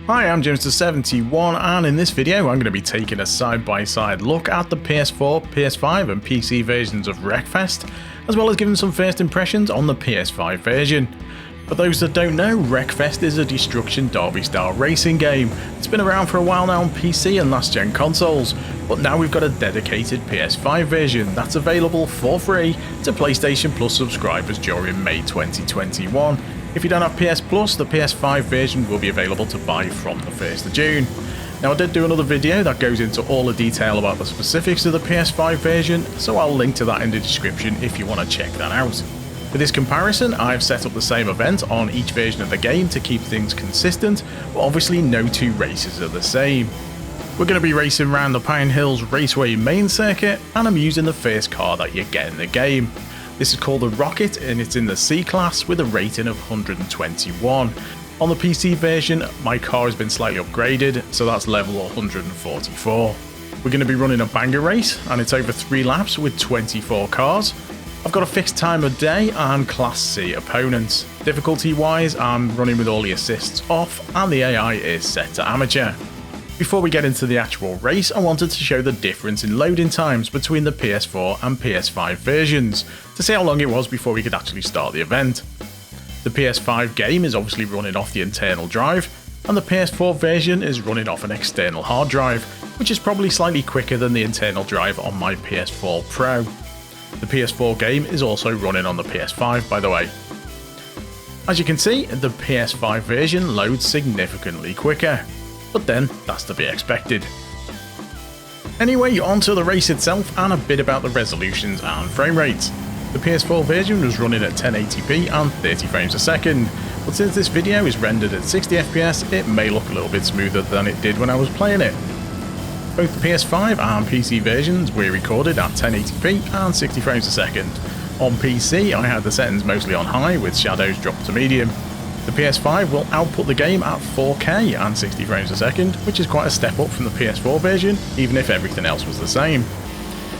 Hi, I'm James71, and in this video I'm going to be taking a side-by-side look at the PS4, PS5 and PC versions of WRECKFEST, as well as giving some first impressions on the PS5 version. For those that don't know, WRECKFEST is a destruction derby-style racing game. It's been around for a while now on PC and last-gen consoles, but now we've got a dedicated PS5 version that's available for free to PlayStation Plus subscribers during May 2021. If you don't have PS Plus, the PS5 version will be available to buy from the 1st of June. Now, I did do another video that goes into all the detail about the specifics of the PS5 version, so I'll link to that in the description if you want to check that out. For this comparison, I've set up the same event on each version of the game to keep things consistent, but obviously no two races are the same. We're going to be racing around the Pine Hills Raceway main circuit, and I'm using the first car that you get in the game. This is called the Rocket and it's in the C-Class with a rating of 121. On the PC version, my car has been slightly upgraded, so that's level 144. We're going to be running a banger race and it's over 3 laps with 24 cars. I've got a fixed time of day and Class C opponents. Difficulty wise, I'm running with all the assists off and the AI is set to amateur. Before we get into the actual race, I wanted to show the difference in loading times between the PS4 and PS5 versions, to see how long it was before we could actually start the event. The PS5 game is obviously running off the internal drive, and the PS4 version is running off an external hard drive, which is probably slightly quicker than the internal drive on my PS4 Pro. The PS4 game is also running on the PS5, by the way. As you can see, the PS5 version loads significantly quicker. But then, that's to be expected. Anyway, onto the race itself and a bit about the resolutions and frame rates. The PS4 version was running at 1080p and 30 frames a second, but since this video is rendered at 60 FPS, it may look a little bit smoother than it did when I was playing it. Both the PS5 and PC versions were recorded at 1080p and 60 frames a second. On PC, I had the settings mostly on high with shadows dropped to medium. The PS5 will output the game at 4K and 60 frames a second, which is quite a step up from the PS4 version, even if everything else was the same.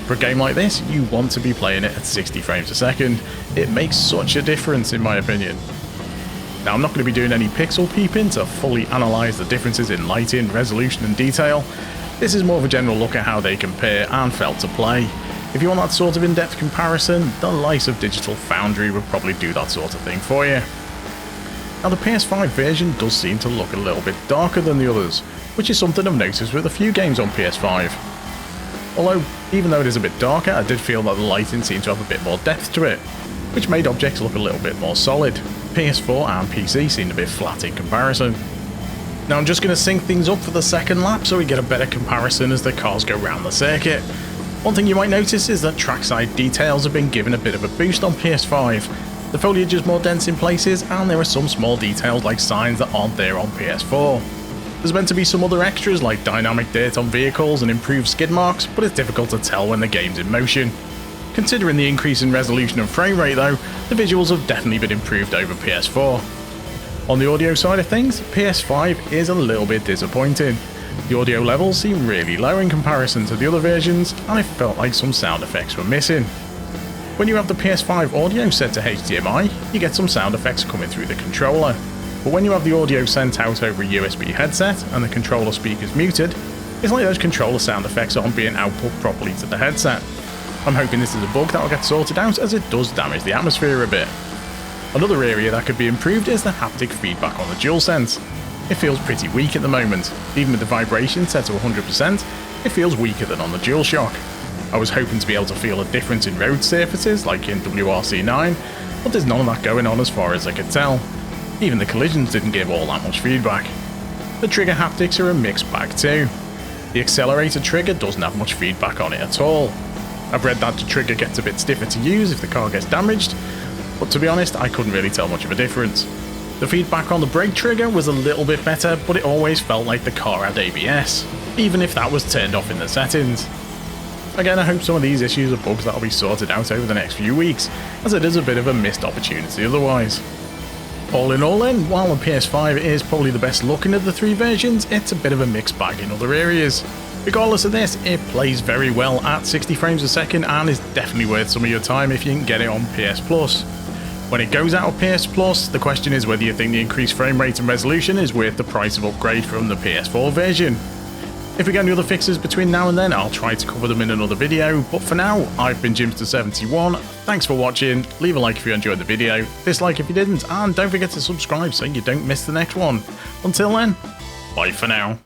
For a game like this, you want to be playing it at 60 frames a second. It makes such a difference in my opinion. Now, I'm not going to be doing any pixel peeping to fully analyse the differences in lighting, resolution and detail. This is more of a general look at how they compare and felt to play. If you want that sort of in-depth comparison, the likes of Digital Foundry would probably do that sort of thing for you. Now, the PS5 version does seem to look a little bit darker than the others, which is something I've noticed with a few games on PS5. Although, even though it is a bit darker, I did feel that the lighting seemed to have a bit more depth to it, which made objects look a little bit more solid. PS4 and PC seemed a bit flat in comparison. Now, I'm just going to sync things up for the second lap so we get a better comparison as the cars go round the circuit. One thing you might notice is that trackside details have been given a bit of a boost on PS5. The foliage is more dense in places, and there are some small details like signs that aren't there on PS4. There's meant to be some other extras like dynamic dirt on vehicles and improved skid marks, but it's difficult to tell when the game's in motion. Considering the increase in resolution and frame rate though, the visuals have definitely been improved over PS4. On the audio side of things, PS5 is a little bit disappointing. The audio levels seem really low in comparison to the other versions, and it felt like some sound effects were missing. When you have the PS5 audio set to HDMI, you get some sound effects coming through the controller, but when you have the audio sent out over a USB headset and the controller speakers muted, it's like those controller sound effects aren't being output properly to the headset. I'm hoping this is a bug that will get sorted out, as it does damage the atmosphere a bit. Another area that could be improved is the haptic feedback on the DualSense. It feels pretty weak at the moment. Even with the vibration set to 100%, it feels weaker than on the DualShock. I was hoping to be able to feel a difference in road surfaces like in WRC9, but there's none of that going on as far as I could tell. Even the collisions didn't give all that much feedback. The trigger haptics are a mixed bag too. The accelerator trigger doesn't have much feedback on it at all. I've read that the trigger gets a bit stiffer to use if the car gets damaged, but to be honest, I couldn't really tell much of a difference. The feedback on the brake trigger was a little bit better, but it always felt like the car had ABS, even if that was turned off in the settings. Again, I hope some of these issues are bugs that will be sorted out over the next few weeks, as it is a bit of a missed opportunity otherwise. All in all then, while the PS5 is probably the best looking of the 3 versions, it's a bit of a mixed bag in other areas. Regardless of this, it plays very well at 60 frames a second and is definitely worth some of your time if you can get it on PS Plus. When it goes out of PS Plus, the question is whether you think the increased frame rate and resolution is worth the price of upgrade from the PS4 version. If we get any other fixes between now and then, I'll try to cover them in another video, but for now, I've been Jimster71, thanks for watching, leave a like if you enjoyed the video, dislike if you didn't, and don't forget to subscribe so you don't miss the next one. Until then, bye for now.